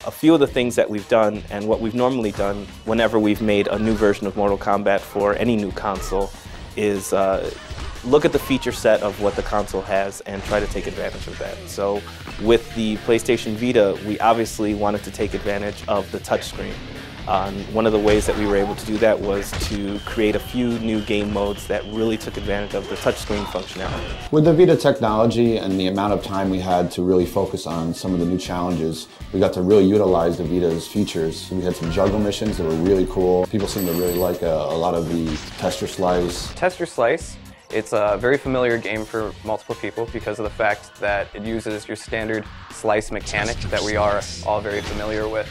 A few of the things that we've done and what we've normally done whenever we've made a new version of Mortal Kombat for any new console is look at the feature set of what the console has and try to take advantage of that. So with the PlayStation Vita, we obviously wanted to take advantage of the touchscreen. One of the ways that we were able to do that was to create a few new game modes that really took advantage of the touchscreen functionality. With the Vita technology and the amount of time we had to really focus on some of the new challenges, we got to really utilize the Vita's features. We had some juggle missions that were really cool. People seem to really like a lot of the Test Your Slice. Test Your Slice, it's a very familiar game for multiple people because of the fact that it uses your standard slice mechanic that we are all very familiar with.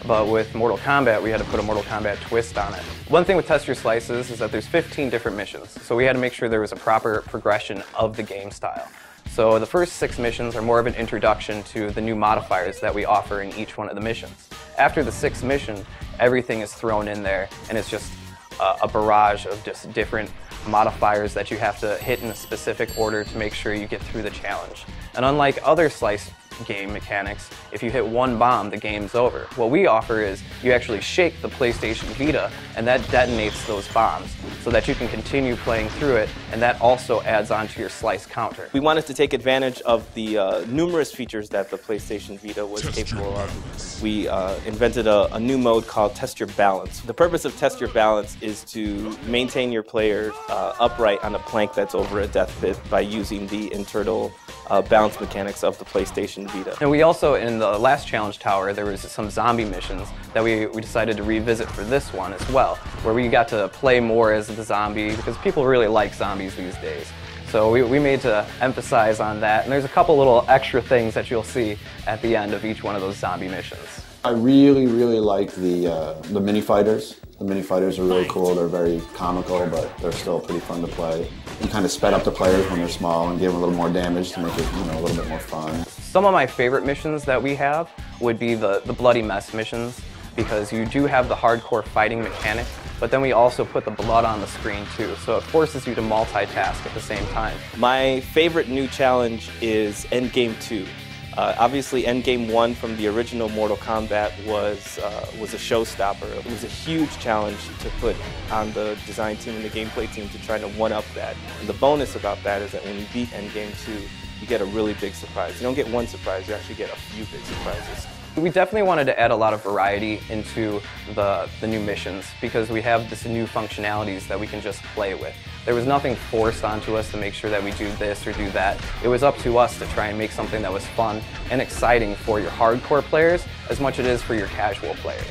But with Mortal Kombat, we had to put a Mortal Kombat twist on it. One thing with Test Your Slices is that there's 15 different missions, so we had to make sure there was a proper progression of the game style. So the first 6 missions are more of an introduction to the new modifiers that we offer in each one of the missions. After the 6th mission, everything is thrown in there, and it's just a barrage of just different modifiers that you have to hit in a specific order to make sure you get through the challenge. And unlike other slice game mechanics, if you hit one bomb, the game's over. What we offer is you actually shake the PlayStation Vita and that detonates those bombs so that you can continue playing through it, and that also adds on to your slice counter. We wanted to take advantage of the numerous features that the PlayStation Vita was capable of. We invented a new mode called Test Your Balance. The purpose of Test Your Balance is to maintain your player upright on a plank that's over a death pit by using the internal balance mechanics of the PlayStation Vita. And we also, in the last challenge tower, there was some zombie missions that we decided to revisit for this one as well, where we got to play more as the zombie because people really like zombies these days. So we made to emphasize on that, and there's a couple little extra things that you'll see at the end of each one of those zombie missions. I really like the mini fighters. The mini fighters are really cool. They're very comical, but they're still pretty fun to play. You kind of sped up the players when they're small and give them a little more damage to make it, a little bit more fun. Some of my favorite missions that we have would be the Bloody Mess missions, because you do have the hardcore fighting mechanic, but then we also put the blood on the screen too, so it forces you to multitask at the same time. My favorite new challenge is Endgame 2. Obviously, Endgame 1 from the original Mortal Kombat was a showstopper. It was a huge challenge to put on the design team and the gameplay team to try to one-up that. And the bonus about that is that when you beat Endgame 2, you get a really big surprise. You don't get one surprise, you actually get a few big surprises. We definitely wanted to add a lot of variety into the new missions because we have this new functionalities that we can just play with. There was nothing forced onto us to make sure that we do this or do that. It was up to us to try and make something that was fun and exciting for your hardcore players as much as it is for your casual players.